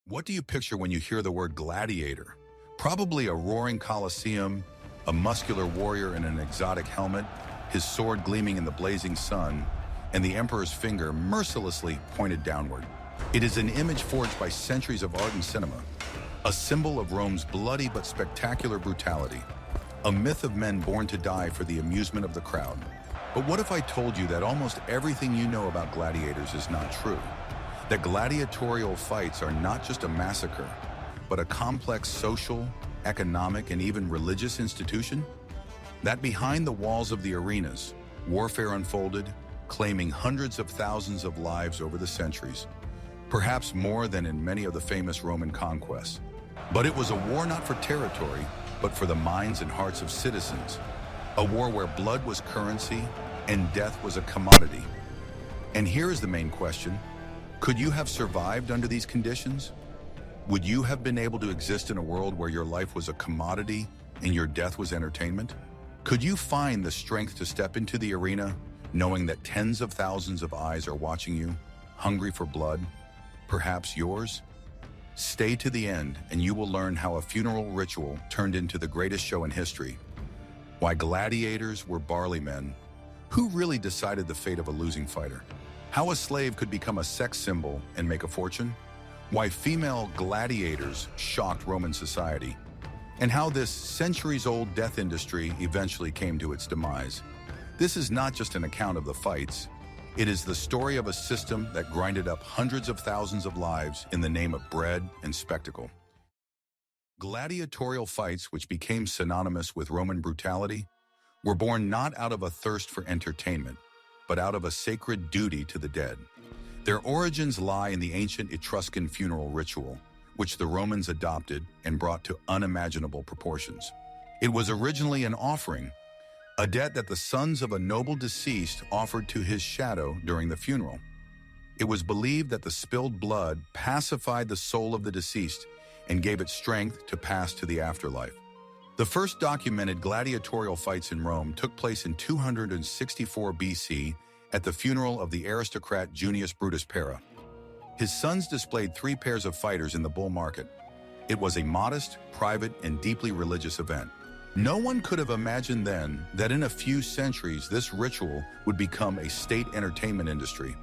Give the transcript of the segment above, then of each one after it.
What do you picture when you hear the word gladiator? Probably a roaring Colosseum, a muscular warrior in an exotic helmet, his sword gleaming in the blazing sun, and the emperor's finger mercilessly pointed downward. It is an image forged by centuries of art and cinema, a symbol of Rome's bloody but spectacular brutality, a myth of men born to die for the amusement of the crowd. But what if I told you that almost everything you know about gladiators is not true? That gladiatorial fights are not just a massacre, but a complex social, economic, and even religious institution? That behind the walls of the arenas, warfare unfolded, claiming hundreds of thousands of lives over the centuries, perhaps more than in many of the famous Roman conquests. But it was a war not for territory, but for the minds and hearts of citizens, a war where blood was currency and death was a commodity. And here is the main question. Could you have survived under these conditions? Would you have been able to exist in a world where your life was a commodity and your death was entertainment? Could you find the strength to step into the arena, knowing that tens of thousands of eyes are watching you, hungry for blood, perhaps yours? Stay to the end, and you will learn how a funeral ritual turned into the greatest show in history, why gladiators were barley men, who really decided the fate of a losing fighter, how a slave could become a sex symbol and make a fortune, why female gladiators shocked Roman society, and how this centuries-old death industry eventually came to its demise. This is not just an account of the fights. It is the story of a system that grinded up hundreds of thousands of lives in the name of bread and spectacle. Gladiatorial fights, which became synonymous with Roman brutality, were born not out of a thirst for entertainment, but out of a sacred duty to the dead. Their origins lie in the ancient Etruscan funeral ritual, which the Romans adopted and brought to unimaginable proportions. It was originally an offering, a debt that the sons of a noble deceased offered to his shadow during the funeral. It was believed that the spilled blood pacified the soul of the deceased and gave it strength to pass to the afterlife. The first documented gladiatorial fights in Rome took place in 264 BC at the funeral of the aristocrat Junius Brutus Pera. His sons displayed 3 pairs of fighters in the bull market. It was a modest, private, and deeply religious event. No one could have imagined then that in a few centuries this ritual would become a state entertainment industry,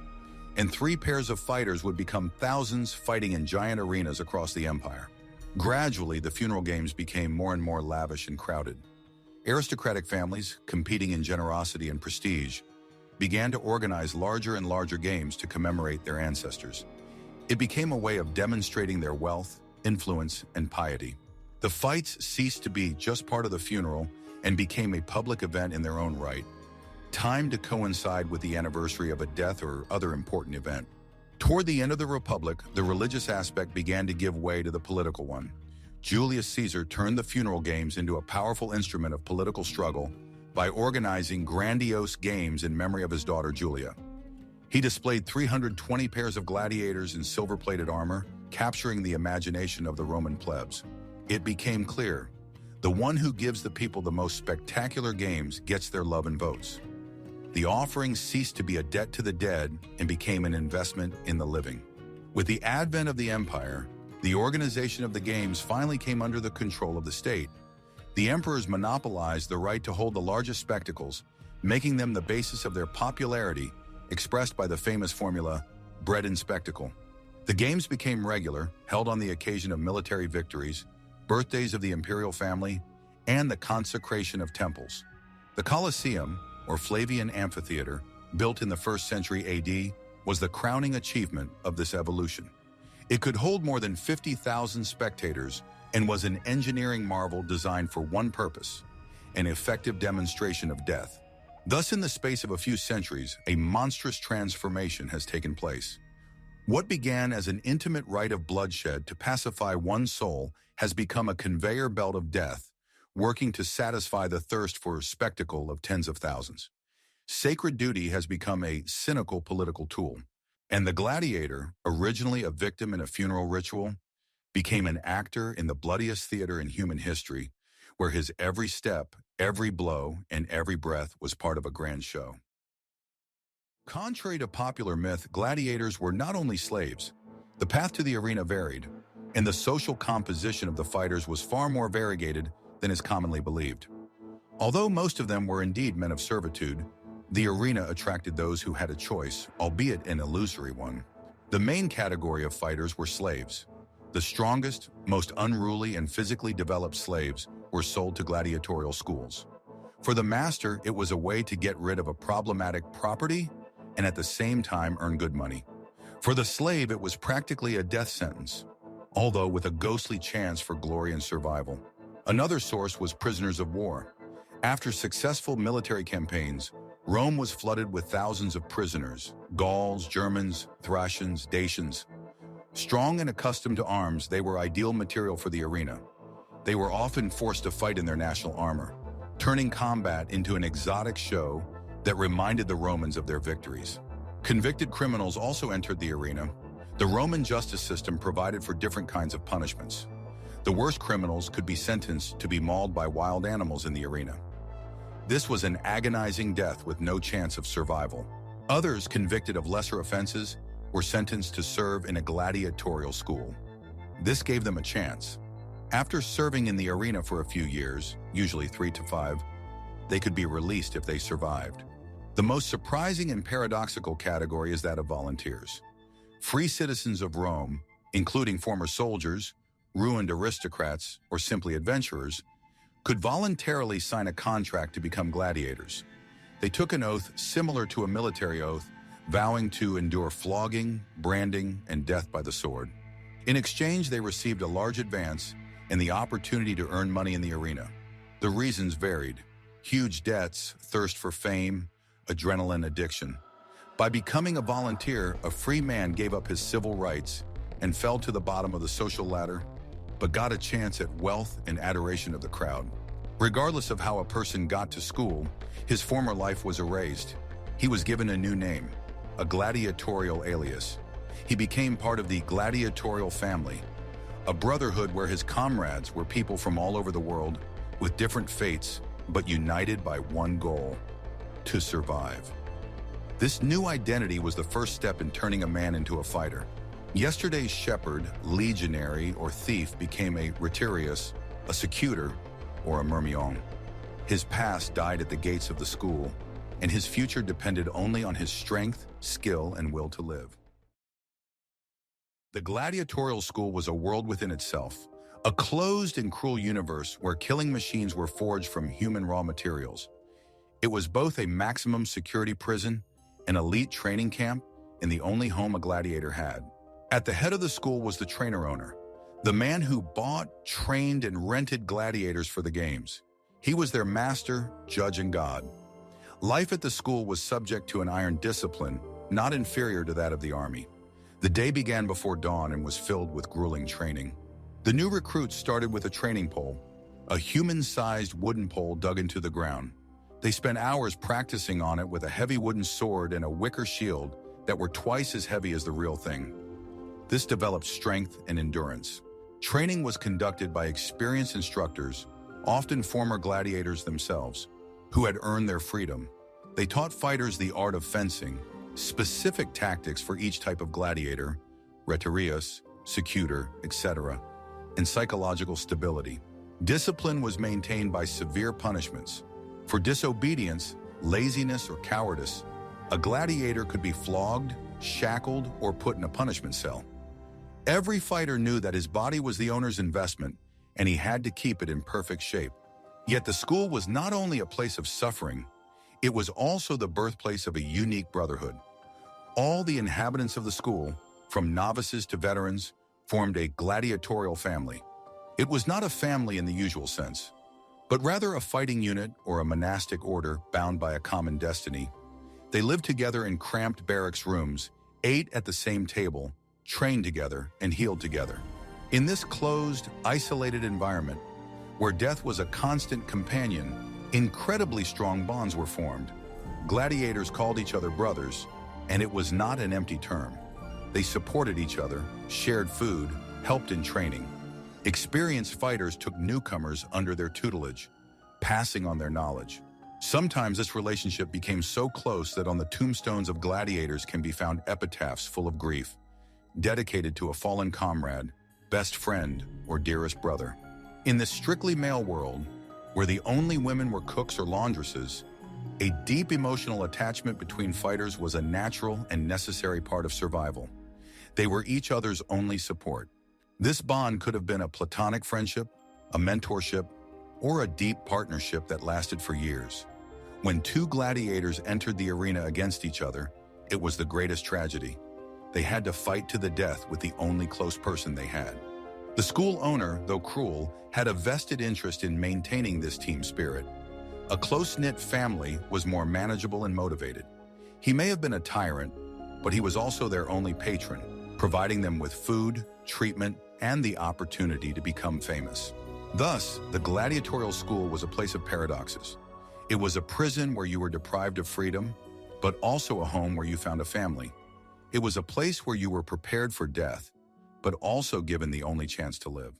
and 3 pairs of fighters would become thousands fighting in giant arenas across the empire. Gradually, the funeral games became more and more lavish and crowded. Aristocratic families, competing in generosity and prestige, began to organize larger and larger games to commemorate their ancestors. It became a way of demonstrating their wealth, influence, and piety. The fights ceased to be just part of the funeral and became a public event in their own right, timed to coincide with the anniversary of a death or other important event. Toward the end of the Republic, the religious aspect began to give way to the political one. Julius Caesar turned the funeral games into a powerful instrument of political struggle by organizing grandiose games in memory of his daughter Julia. He displayed 320 pairs of gladiators in silver-plated armor, capturing the imagination of the Roman plebs. It became clear, the one who gives the people the most spectacular games gets their love and votes. The offering ceased to be a debt to the dead and became an investment in the living. With the advent of the empire, the organization of the games finally came under the control of the state. The emperors monopolized the right to hold the largest spectacles, making them the basis of their popularity, expressed by the famous formula, bread and spectacle. The games became regular, held on the occasion of military victories, birthdays of the imperial family, and the consecration of temples. The Colosseum, or Flavian Amphitheater, built in the 1st century AD, was the crowning achievement of this evolution. It could hold more than 50,000 spectators and was an engineering marvel designed for one purpose, an effective demonstration of death. Thus, in the space of a few centuries, a monstrous transformation has taken place. What began as an intimate rite of bloodshed to pacify one soul has become a conveyor belt of death, working to satisfy the thirst for spectacle of tens of thousands. Sacred duty has become a cynical political tool, and the gladiator, originally a victim in a funeral ritual, became an actor in the bloodiest theater in human history, where his every step, every blow, and every breath was part of a grand show. Contrary to popular myth, gladiators were not only slaves. The path to the arena varied. and the social composition of the fighters was far more variegated than is commonly believed. Although most of them were indeed men of servitude, the arena attracted those who had a choice, albeit an illusory one. The main category of fighters were slaves. The strongest, most unruly, and physically developed slaves were sold to gladiatorial schools. For the master, it was a way to get rid of a problematic property and at the same time earn good money. For the slave, it was practically a death sentence, although with a ghostly chance for glory and survival. Another source was prisoners of war. After successful military campaigns, Rome was flooded with thousands of prisoners: Gauls, Germans, Thracians, Dacians. Strong and accustomed to arms, they were ideal material for the arena. They were often forced to fight in their national armor, turning combat into an exotic show that reminded the Romans of their victories. Convicted criminals also entered the arena. The Roman justice system provided for different kinds of punishments. The worst criminals could be sentenced to be mauled by wild animals in the arena. This was an agonizing death with no chance of survival. Others, convicted of lesser offenses, were sentenced to serve in a gladiatorial school. This gave them a chance. After serving in the arena for a few years, usually 3 to 5, they could be released if they survived. The most surprising and paradoxical category is that of volunteers. Free citizens of Rome, including former soldiers, ruined aristocrats, or simply adventurers, could voluntarily sign a contract to become gladiators. They took an oath similar to a military oath, vowing to endure flogging, branding, and death by the sword. In exchange, they received a large advance and the opportunity to earn money in the arena. The reasons varied: huge debts, thirst for fame, adrenaline addiction. By becoming a volunteer, a free man gave up his civil rights and fell to the bottom of the social ladder, but got a chance at wealth and adoration of the crowd. Regardless of how a person got to school, his former life was erased. He was given a new name, a gladiatorial alias. He became part of the gladiatorial family, a brotherhood where his comrades were people from all over the world with different fates, but united by one goal: to survive. This new identity was the first step in turning a man into a fighter. Yesterday's shepherd, legionary, or thief became a retiarius, a secutor, or a myrmion. His past died at the gates of the school, and his future depended only on his strength, skill, and will to live. The gladiatorial school was a world within itself, a closed and cruel universe where killing machines were forged from human raw materials. It was both a maximum security prison, an elite training camp, and the only home a gladiator had. At the head of the school was the trainer owner, the man who bought, trained, and rented gladiators for the games. He was their master, judge, and god. Life at the school was subject to an iron discipline, not inferior to that of the army. The day began before dawn and was filled with grueling training. The new recruits started with a training pole, a human-sized wooden pole dug into the ground. They spent hours practicing on it with a heavy wooden sword and a wicker shield that were twice as heavy as the real thing. This developed strength and endurance. Training was conducted by experienced instructors, often former gladiators themselves, who had earned their freedom. They taught fighters the art of fencing, specific tactics for each type of gladiator, retiarius, secutor, etc., and psychological stability. Discipline was maintained by severe punishments. For disobedience, laziness, or cowardice, a gladiator could be flogged, shackled, or put in a punishment cell. Every fighter knew that his body was the owner's investment, and he had to keep it in perfect shape. Yet the school was not only a place of suffering, it was also the birthplace of a unique brotherhood. All the inhabitants of the school, from novices to veterans, formed a gladiatorial family. It was not a family in the usual sense, but rather a fighting unit or a monastic order bound by a common destiny. They lived together in cramped barracks rooms, ate at the same table, trained together, and healed together. In this closed, isolated environment, where death was a constant companion, incredibly strong bonds were formed. Gladiators called each other brothers, and it was not an empty term. They supported each other, shared food, helped in training. Experienced fighters took newcomers under their tutelage, passing on their knowledge. Sometimes this relationship became so close that on the tombstones of gladiators can be found epitaphs full of grief, dedicated to a fallen comrade, best friend, or dearest brother. In this strictly male world, where the only women were cooks or laundresses, a deep emotional attachment between fighters was a natural and necessary part of survival. They were each other's only support. This bond could have been a platonic friendship, a mentorship, or a deep partnership that lasted for years. When two gladiators entered the arena against each other, it was the greatest tragedy. They had to fight to the death with the only close person they had. The school owner, though cruel, had a vested interest in maintaining this team spirit. A close-knit family was more manageable and motivated. He may have been a tyrant, but he was also their only patron, providing them with food, treatment, and the opportunity to become famous. Thus, the gladiatorial school was a place of paradoxes. It was a prison where you were deprived of freedom, but also a home where you found a family. It was a place where you were prepared for death, but also given the only chance to live.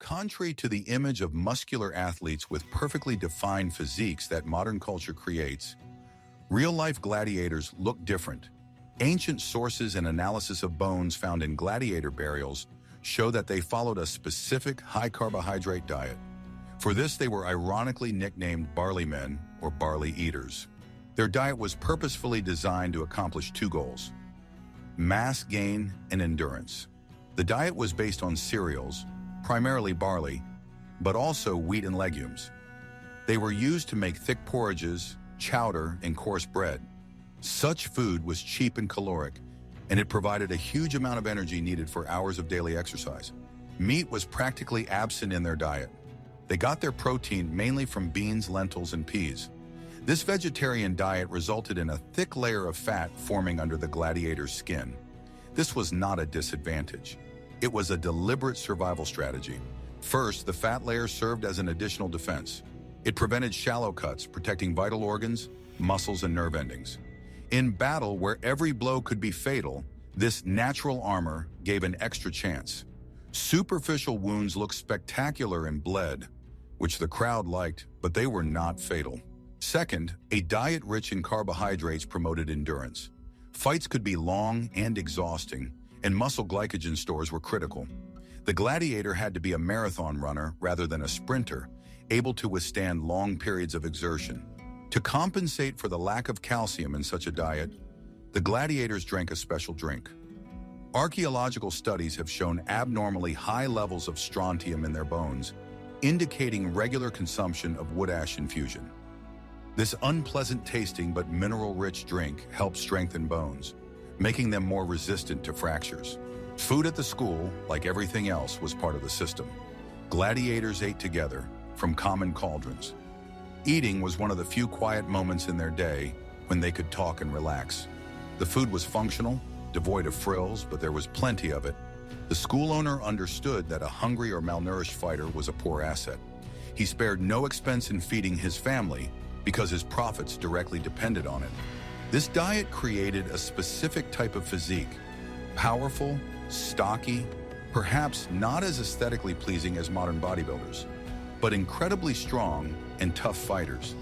Contrary to the image of muscular athletes with perfectly defined physiques that modern culture creates, real-life gladiators look different. Ancient sources and analysis of bones found in gladiator burials show that they followed a specific high-carbohydrate diet. For this, they were ironically nicknamed Barley men or Barley eaters. Their diet was purposefully designed to accomplish two goals: mass gain and endurance. The diet was based on cereals, primarily barley, but also wheat and legumes. They were used to make thick porridges, chowder, and coarse bread. Such food was cheap and caloric, and it provided a huge amount of energy needed for hours of daily exercise. Meat was practically absent in their diet. They got their protein mainly from beans, lentils, and peas. This vegetarian diet resulted in a thick layer of fat forming under the gladiator's skin. This was not a disadvantage. It was a deliberate survival strategy. First, the fat layer served as an additional defense. It prevented shallow cuts, protecting vital organs, muscles, and nerve endings. In battle, where every blow could be fatal, this natural armor gave an extra chance. Superficial wounds looked spectacular and bled, which the crowd liked, but they were not fatal. Second, a diet rich in carbohydrates promoted endurance. Fights could be long and exhausting, and muscle glycogen stores were critical. The gladiator had to be a marathon runner rather than a sprinter, able to withstand long periods of exertion. To compensate for the lack of calcium in such a diet, the gladiators drank a special drink. Archaeological studies have shown abnormally high levels of strontium in their bones, indicating regular consumption of wood ash infusion. This unpleasant-tasting but mineral-rich drink helped strengthen bones, making them more resistant to fractures. Food at the school, like everything else, was part of the system. Gladiators ate together, from common cauldrons. Eating was one of the few quiet moments in their day when they could talk and relax. The food was functional, devoid of frills, but there was plenty of it. The school owner understood that a hungry or malnourished fighter was a poor asset. He spared no expense in feeding his family because his profits directly depended on it. This diet created a specific type of physique, powerful, stocky, perhaps not as aesthetically pleasing as modern bodybuilders, but incredibly strong and tough fighters.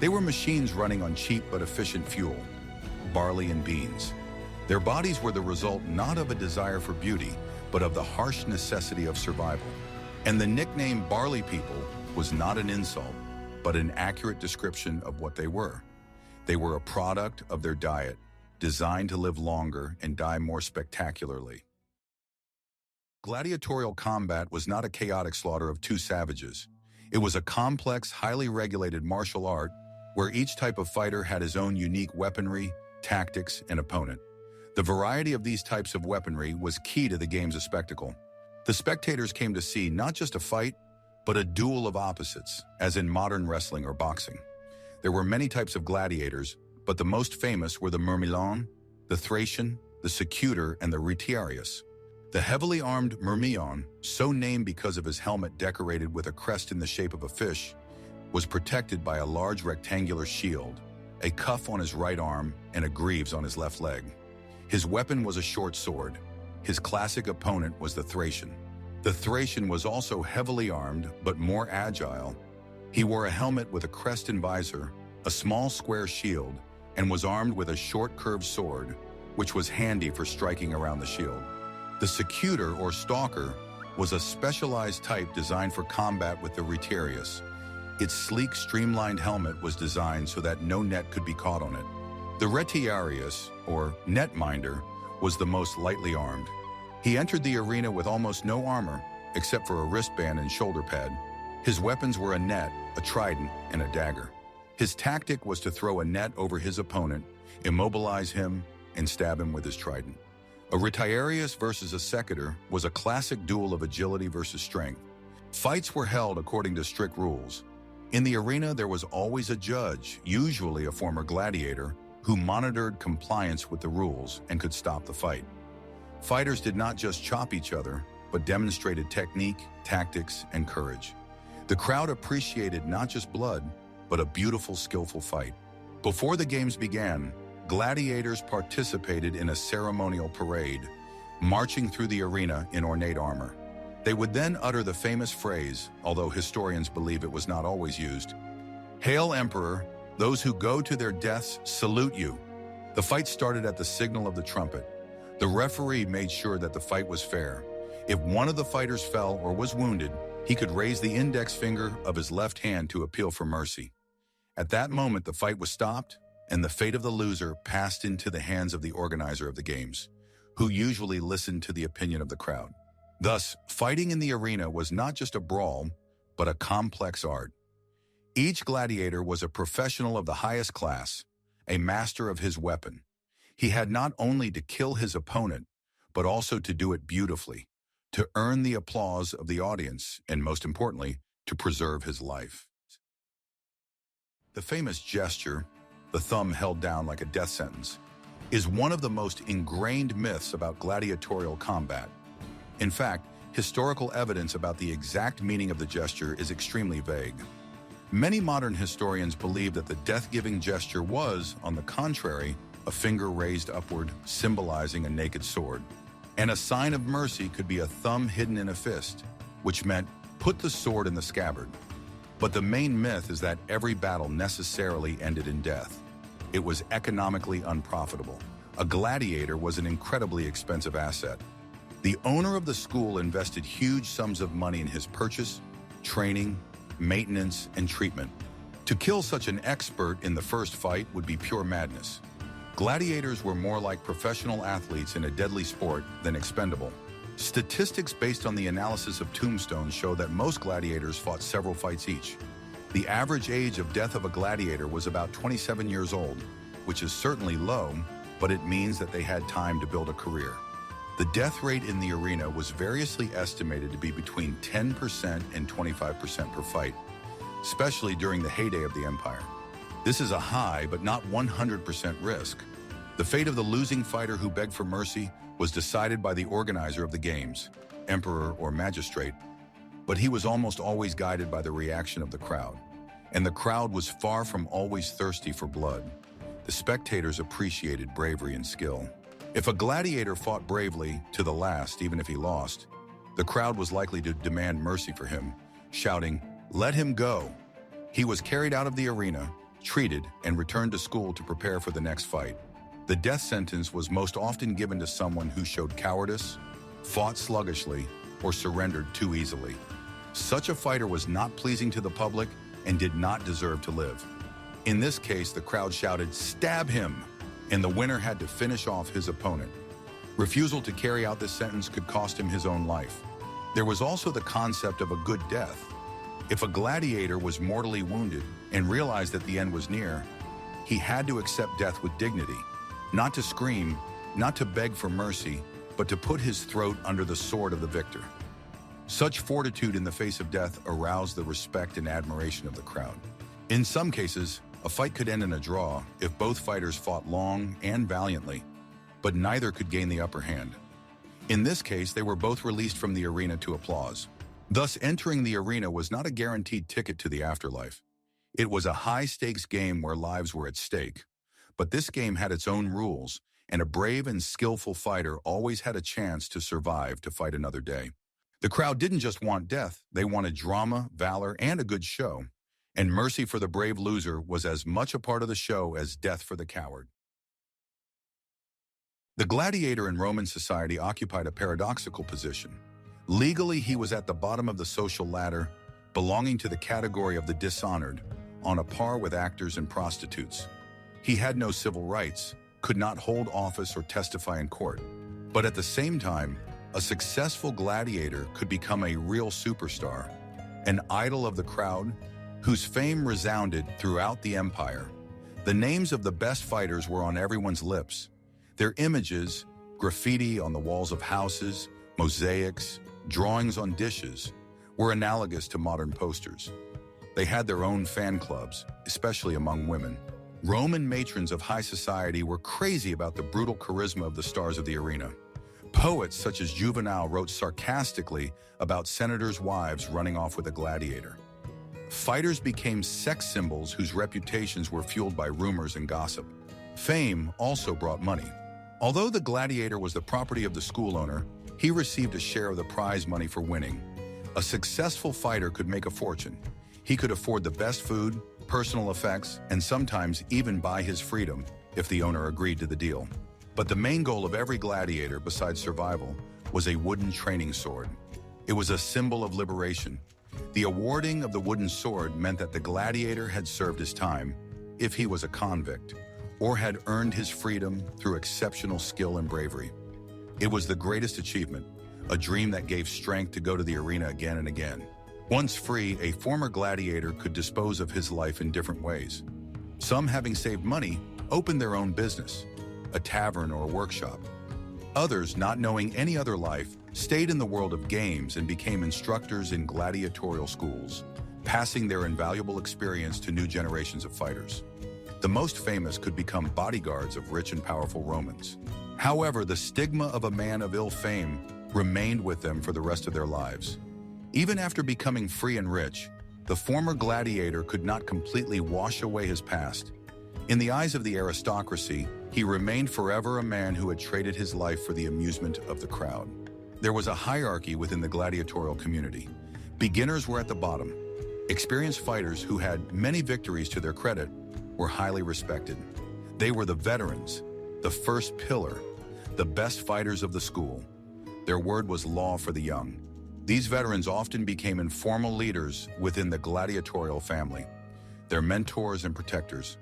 They were machines running on cheap but efficient fuel, barley and beans. Their bodies were the result not of a desire for beauty, but of the harsh necessity of survival. And the nickname Barley People was not an insult, but an accurate description of what they were. They were a product of their diet, designed to live longer and die more spectacularly. Gladiatorial combat was not a chaotic slaughter of two savages. It was a complex, highly regulated martial art where each type of fighter had his own unique weaponry, tactics, and opponent. The variety of these types of weaponry was key to the game's spectacle. The spectators came to see not just a fight, but a duel of opposites, as in modern wrestling or boxing. There were many types of gladiators, but the most famous were the myrmidon, the Thracian, the secutor, and the retiarius. The heavily armed myrmidon, so named because of his helmet decorated with a crest in the shape of a fish, was protected by a large rectangular shield, a cuff on his right arm, and a greaves on his left leg. His weapon was a short sword. His classic opponent was the Thracian. The Thracian was also heavily armed, but more agile. He wore a helmet with a crest and visor, a small square shield, and was armed with a short curved sword, which was handy for striking around the shield. The secutor, or stalker, was a specialized type designed for combat with the retiarius. Its sleek, streamlined helmet was designed so that no net could be caught on it. The retiarius, or netminder, was the most lightly armed. He entered the arena with almost no armor, except for a wristband and shoulder pad. His weapons were a net, a trident, and a dagger. His tactic was to throw a net over his opponent, immobilize him, and stab him with his trident. A retiarius versus a secutor was a classic duel of agility versus strength. Fights were held according to strict rules. In the arena, there was always a judge, usually a former gladiator, who monitored compliance with the rules and could stop the fight. Fighters did not just chop each other, but demonstrated technique, tactics, and courage. The crowd appreciated not just blood, but a beautiful, skillful fight. Before the games began, gladiators participated in a ceremonial parade, marching through the arena in ornate armor. They would then utter the famous phrase, although historians believe it was not always used, "Hail, Emperor! Those who go to their deaths salute you." The fight started at the signal of the trumpet. The referee made sure that the fight was fair. If one of the fighters fell or was wounded, he could raise the index finger of his left hand to appeal for mercy. At that moment, the fight was stopped, and the fate of the loser passed into the hands of the organizer of the games, who usually listened to the opinion of the crowd. Thus, fighting in the arena was not just a brawl, but a complex art. Each gladiator was a professional of the highest class, a master of his weapon. He had not only to kill his opponent, but also to do it beautifully, to earn the applause of the audience, and most importantly, to preserve his life. The famous gesture, the thumb held down like a death sentence, is one of the most ingrained myths about gladiatorial combat. In fact, historical evidence about the exact meaning of the gesture is extremely vague. Many modern historians believe that the death-giving gesture was, on the contrary, a finger raised upward, symbolizing a naked sword. And a sign of mercy could be a thumb hidden in a fist, which meant put the sword in the scabbard. But the main myth is that every battle necessarily ended in death. It was economically unprofitable. A gladiator was an incredibly expensive asset. The owner of the school invested huge sums of money in his purchase, training, maintenance, and treatment. To kill such an expert in the first fight would be pure madness. Gladiators were more like professional athletes in a deadly sport than expendable. Statistics based on the analysis of tombstones show that most gladiators fought several fights each. The average age of death of a gladiator was about 27 years old, which is certainly low, but it means that they had time to build a career. The death rate in the arena was variously estimated to be between 10% and 25% per fight, especially during the heyday of the empire. This is a high but not 100% risk. The fate of the losing fighter who begged for mercy was decided by the organizer of the games, emperor or magistrate, but he was almost always guided by the reaction of the crowd. And the crowd was far from always thirsty for blood. The spectators appreciated bravery and skill. If a gladiator fought bravely to the last, even if he lost, the crowd was likely to demand mercy for him, shouting, "Let him go." He was carried out of the arena, treated, and returned to school to prepare for the next fight. The death sentence was most often given to someone who showed cowardice, fought sluggishly, or surrendered too easily. Such a fighter was not pleasing to the public and did not deserve to live. In this case, the crowd shouted, "Stab him!" and the winner had to finish off his opponent. Refusal to carry out this sentence could cost him his own life. There was also the concept of a good death. If a gladiator was mortally wounded and realized that the end was near, he had to accept death with dignity, not to scream, not to beg for mercy, but to put his throat under the sword of the victor. Such fortitude in the face of death aroused the respect and admiration of the crowd. In some cases, a fight could end in a draw if both fighters fought long and valiantly, but neither could gain the upper hand. In this case, they were both released from the arena to applause. Thus, entering the arena was not a guaranteed ticket to the afterlife. It was a high-stakes game where lives were at stake. But this game had its own rules, and a brave and skillful fighter always had a chance to survive to fight another day. The crowd didn't just want death, they wanted drama, valor, and a good show. And mercy for the brave loser was as much a part of the show as death for the coward. The gladiator in Roman society occupied a paradoxical position. Legally, he was at the bottom of the social ladder, belonging to the category of the dishonored, on a par with actors and prostitutes. He had no civil rights, could not hold office or testify in court. But at the same time, a successful gladiator could become a real superstar, an idol of the crowd, whose fame resounded throughout the empire. The names of the best fighters were on everyone's lips. Their images, graffiti on the walls of houses, mosaics, drawings on dishes, were analogous to modern posters. They had their own fan clubs, especially among women. Roman matrons of high society were crazy about the brutal charisma of the stars of the arena. Poets such as Juvenal wrote sarcastically about senators' wives running off with a gladiator. Fighters became sex symbols whose reputations were fueled by rumors and gossip. Fame also brought money. Although the gladiator was the property of the school owner, he received a share of the prize money for winning. A successful fighter could make a fortune. He could afford the best food, personal effects, and sometimes even buy his freedom if the owner agreed to the deal. But the main goal of every gladiator, besides survival, was a wooden training sword. It was a symbol of liberation. The awarding of the wooden sword meant that the gladiator had served his time, if he was a convict, or had earned his freedom through exceptional skill and bravery. It was the greatest achievement, a dream that gave strength to go to the arena again and again. Once free, a former gladiator could dispose of his life in different ways. Some, having saved money, opened their own business, a tavern or a workshop. Others, not knowing any other life, stayed in the world of games and became instructors in gladiatorial schools, passing their invaluable experience to new generations of fighters. The most famous could become bodyguards of rich and powerful Romans. However, the stigma of a man of ill fame remained with them for the rest of their lives. Even after becoming free and rich, the former gladiator could not completely wash away his past. In the eyes of the aristocracy, he remained forever a man who had traded his life for the amusement of the crowd. There was a hierarchy within the gladiatorial community. Beginners were at the bottom. Experienced fighters who had many victories to their credit were highly respected. They were the veterans, the first pillar, the best fighters of the school. Their word was law for the young. These veterans often became informal leaders within the gladiatorial family, their mentors and protectors.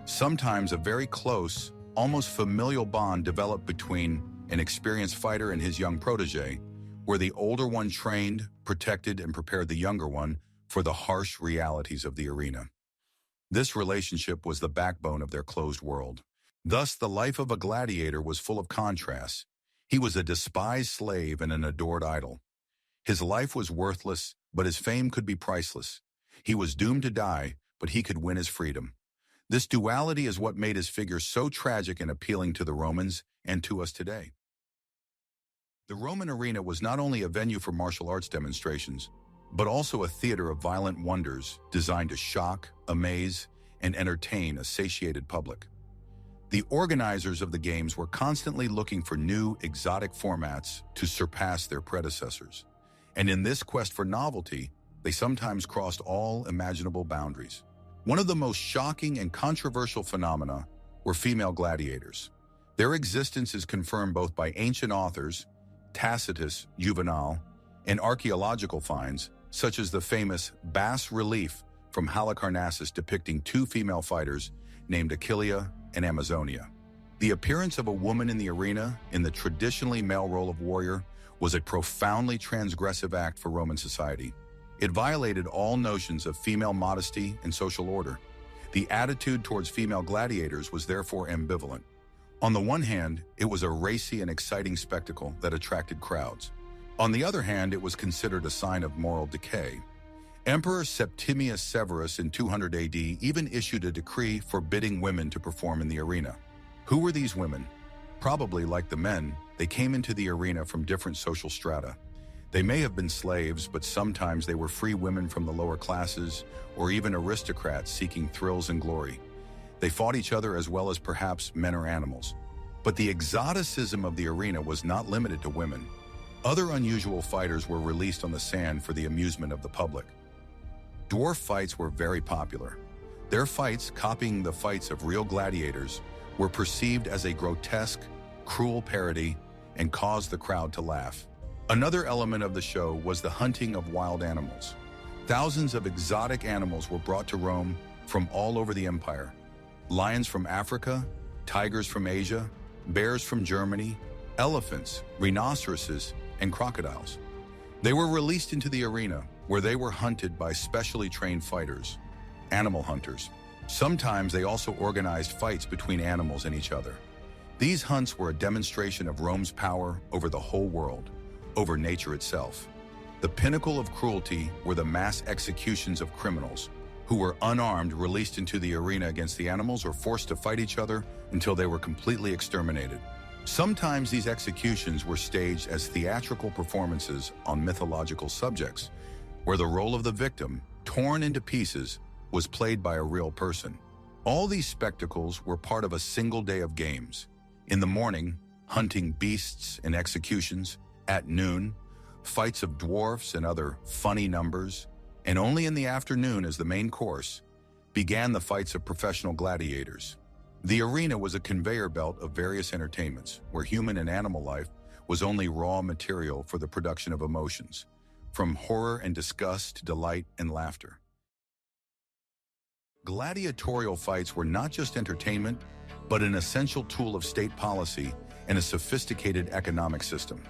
Sometimes a very close, almost familial bond developed between an experienced fighter and his young protege, where the older one trained, protected, and prepared the younger one for the harsh realities of the arena. This relationship was the backbone of their closed world. Thus, the life of a gladiator was full of contrasts. He was a despised slave and an adored idol. His life was worthless, but his fame could be priceless. He was doomed to die, but he could win his freedom. This duality is what made his figure so tragic and appealing to the Romans and to us today. The Roman arena was not only a venue for martial arts demonstrations, but also a theater of violent wonders designed to shock, amaze, and entertain a satiated public. The organizers of the games were constantly looking for new, exotic formats to surpass their predecessors. And in this quest for novelty, they sometimes crossed all imaginable boundaries. One of the most shocking and controversial phenomena were female gladiators. Their existence is confirmed both by ancient authors, Tacitus, Juvenal, and archaeological finds, such as the famous bas-relief from Halicarnassus depicting two female fighters named Achillea and Amazonia. The appearance of a woman in the arena, in the traditionally male role of warrior, was a profoundly transgressive act for Roman society. It violated all notions of female modesty and social order. The attitude towards female gladiators was therefore ambivalent. On the one hand, it was a racy and exciting spectacle that attracted crowds. On the other hand, it was considered a sign of moral decay. Emperor Septimius Severus in 200 AD even issued a decree forbidding women to perform in the arena. Who were these women? Probably, like the men, they came into the arena from different social strata. They may have been slaves, but sometimes they were free women from the lower classes, or even aristocrats seeking thrills and glory. They fought each other as well as perhaps men or animals. But the exoticism of the arena was not limited to women. Other unusual fighters were released on the sand for the amusement of the public. Dwarf fights were very popular. Their fights, copying the fights of real gladiators, were perceived as a grotesque, cruel parody, and caused the crowd to laugh. Another element of the show was the hunting of wild animals. Thousands of exotic animals were brought to Rome from all over the empire. Lions from Africa, tigers from Asia, bears from Germany, elephants, rhinoceroses, and crocodiles. They were released into the arena, where they were hunted by specially trained fighters, animal hunters. Sometimes they also organized fights between animals and each other. These hunts were a demonstration of Rome's power over the whole world, over nature itself. The pinnacle of cruelty were the mass executions of criminals, who were unarmed, released into the arena against the animals or forced to fight each other until they were completely exterminated. Sometimes these executions were staged as theatrical performances on mythological subjects, where the role of the victim, torn into pieces, was played by a real person. All these spectacles were part of a single day of games. In the morning, hunting beasts and executions. At noon, fights of dwarfs and other funny numbers. And only in the afternoon, as the main course, began the fights of professional gladiators. The arena was a conveyor belt of various entertainments, where human and animal life was only raw material for the production of emotions, from horror and disgust to delight and laughter. Gladiatorial fights were not just entertainment, but an essential tool of state policy and a sophisticated economic system.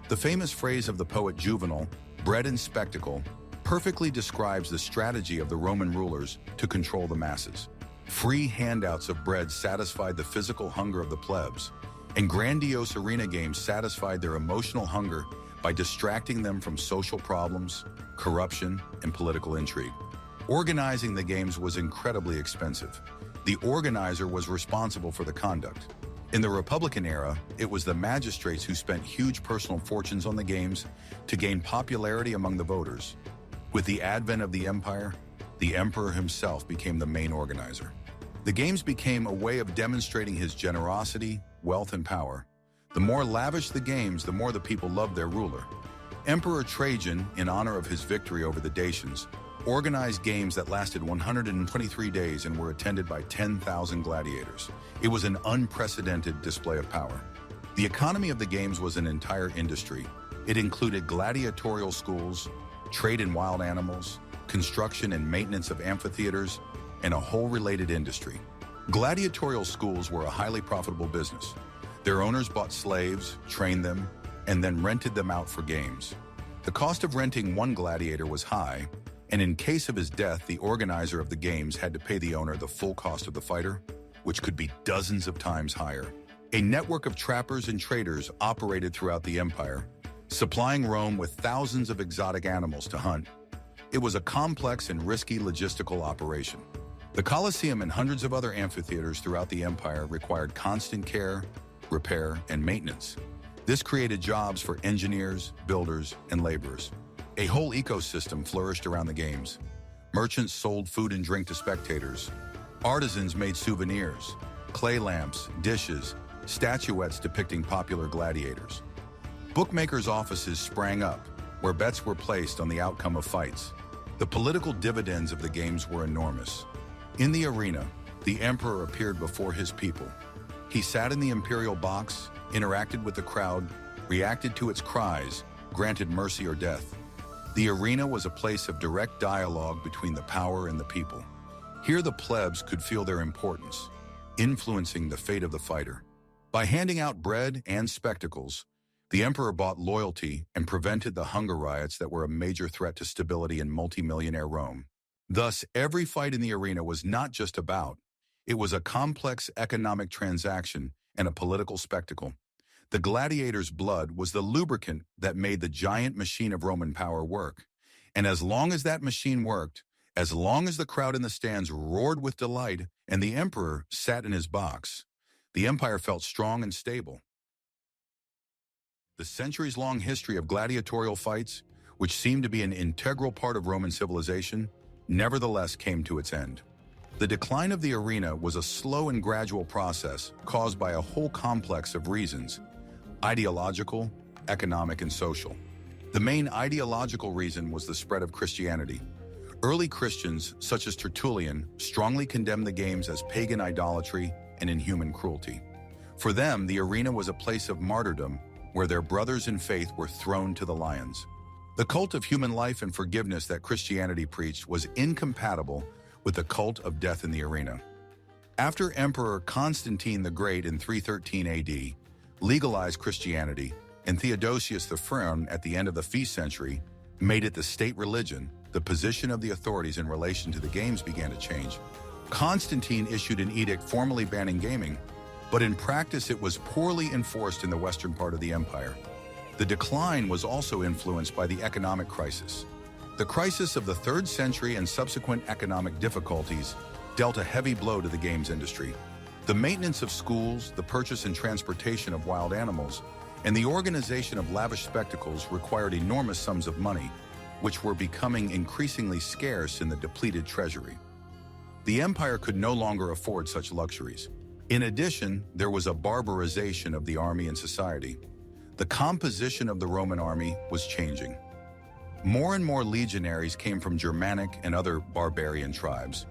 The famous phrase of the poet Juvenal, "bread and spectacle," perfectly describes the strategy of the Roman rulers to control the masses. Free handouts of bread satisfied the physical hunger of the plebs, and grandiose arena games satisfied their emotional hunger by distracting them from social problems, corruption, and political intrigue. Organizing the games was incredibly expensive. The organizer was responsible for the conduct. In the Republican era, it was the magistrates who spent huge personal fortunes on the games to gain popularity among the voters. With the advent of the empire, the emperor himself became the main organizer. The games became a way of demonstrating his generosity, wealth, and power. The more lavish the games, the more the people loved their ruler. Emperor Trajan, in honor of his victory over the Dacians, organized games that lasted 123 days and were attended by 10,000 gladiators. It was an unprecedented display of power. The economy of the games was an entire industry. It included gladiatorial schools, trade in wild animals, construction and maintenance of amphitheaters, and a whole related industry. Gladiatorial schools were a highly profitable business. Their owners bought slaves, trained them, and then rented them out for games. The cost of renting one gladiator was high, and in case of his death, the organizer of the games had to pay the owner the full cost of the fighter, which could be dozens of times higher. A network of trappers and traders operated throughout the empire, supplying Rome with thousands of exotic animals to hunt. It was a complex and risky logistical operation. The Colosseum and hundreds of other amphitheaters throughout the empire required constant care, repair, and maintenance. This created jobs for engineers, builders, and laborers. A whole ecosystem flourished around the games. Merchants sold food and drink to spectators. Artisans made souvenirs, clay lamps, dishes, statuettes depicting popular gladiators. Bookmakers' offices sprang up, where bets were placed on the outcome of fights. The political dividends of the games were enormous. In the arena, the emperor appeared before his people. He sat in the imperial box, interacted with the crowd, reacted to its cries, granted mercy or death. The arena was a place of direct dialogue between the power and the people. Here the plebs could feel their importance, influencing the fate of the fighter. By handing out bread and spectacles, the emperor bought loyalty and prevented the hunger riots that were a major threat to stability in multi-millionaire Rome. Thus, every fight in the arena was not just a bout. It was a complex economic transaction and a political spectacle. The gladiator's blood was the lubricant that made the giant machine of Roman power work. And as long as that machine worked, as long as the crowd in the stands roared with delight and the emperor sat in his box, the empire felt strong and stable. The centuries-long history of gladiatorial fights, which seemed to be an integral part of Roman civilization, nevertheless came to its end. The decline of the arena was a slow and gradual process caused by a whole complex of reasons: ideological, economic, and social. The main ideological reason was the spread of Christianity. Early Christians, such as Tertullian, strongly condemned the games as pagan idolatry and inhuman cruelty. For them, the arena was a place of martyrdom where their brothers in faith were thrown to the lions. The cult of human life and forgiveness that Christianity preached was incompatible with the cult of death in the arena. After Emperor Constantine the Great in 313 AD legalized Christianity, and Theodosius III at the end of the feast century made it the state religion, the position of the authorities in relation to the games began to change. Constantine issued an edict formally banning gaming, but in practice it was poorly enforced in the western part of the empire. The decline was also influenced by the economic crisis. The crisis of the 3rd century and subsequent economic difficulties dealt a heavy blow to the games industry. The maintenance of schools, the purchase and transportation of wild animals, and the organization of lavish spectacles required enormous sums of money, which were becoming increasingly scarce in the depleted treasury. The empire could no longer afford such luxuries. In addition, there was a barbarization of the army and society. The composition of the Roman army was changing. More and more legionaries came from Germanic and other barbarian tribes.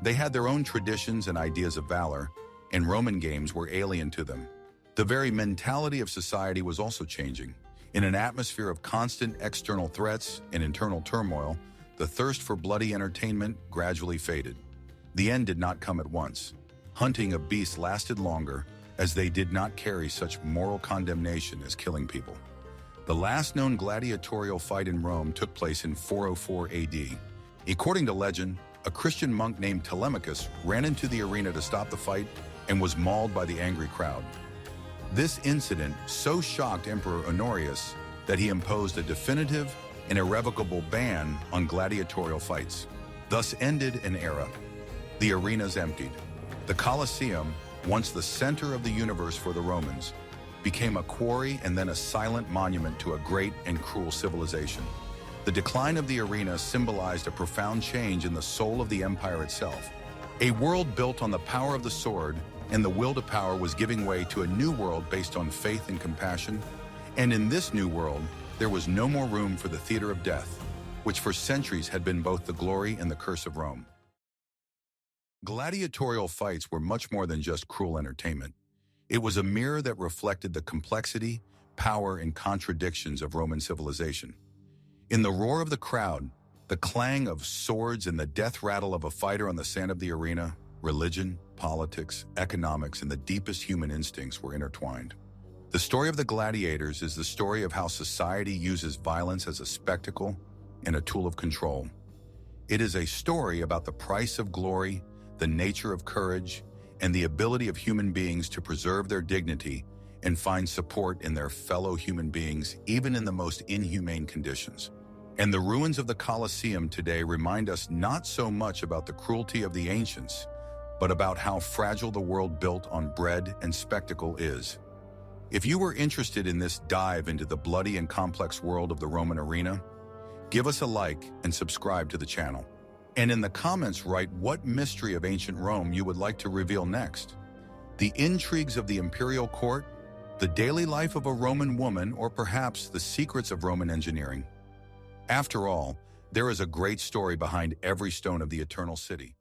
They had their own traditions and ideas of valor, and Roman games were alien to them. The very mentality of society was also changing. In an atmosphere of constant external threats and internal turmoil, the thirst for bloody entertainment gradually faded. The end did not come at once. Hunting of beasts lasted longer, as they did not carry such moral condemnation as killing people. The last known gladiatorial fight in Rome took place in 404 AD. According to legend, a Christian monk named Telemachus ran into the arena to stop the fight and was mauled by the angry crowd. This incident so shocked Emperor Honorius that he imposed a definitive and irrevocable ban on gladiatorial fights. Thus ended an era. The arenas emptied. The Colosseum, once the center of the universe for the Romans, became a quarry and then a silent monument to a great and cruel civilization. The decline of the arena symbolized a profound change in the soul of the empire itself. A world built on the power of the sword and the will to power was giving way to a new world based on faith and compassion. And in this new world, there was no more room for the theater of death, which for centuries had been both the glory and the curse of Rome. Gladiatorial fights were much more than just cruel entertainment. It was a mirror that reflected the complexity, power, and contradictions of Roman civilization. In the roar of the crowd, the clang of swords and the death rattle of a fighter on the sand of the arena, religion, politics, economics, and the deepest human instincts were intertwined. The story of the gladiators is the story of how society uses violence as a spectacle and a tool of control. It is a story about the price of glory, the nature of courage, and the ability of human beings to preserve their dignity and find support in their fellow human beings, even in the most inhumane conditions. And the ruins of the Colosseum today remind us not so much about the cruelty of the ancients, but about how fragile the world built on bread and spectacle is. If you were interested in this dive into the bloody and complex world of the Roman arena, give us a like and subscribe to the channel. And in the comments write what mystery of ancient Rome you would like to reveal next. The intrigues of the imperial court, the daily life of a Roman woman, or perhaps the secrets of Roman engineering. After all, there is a great story behind every stone of the eternal city.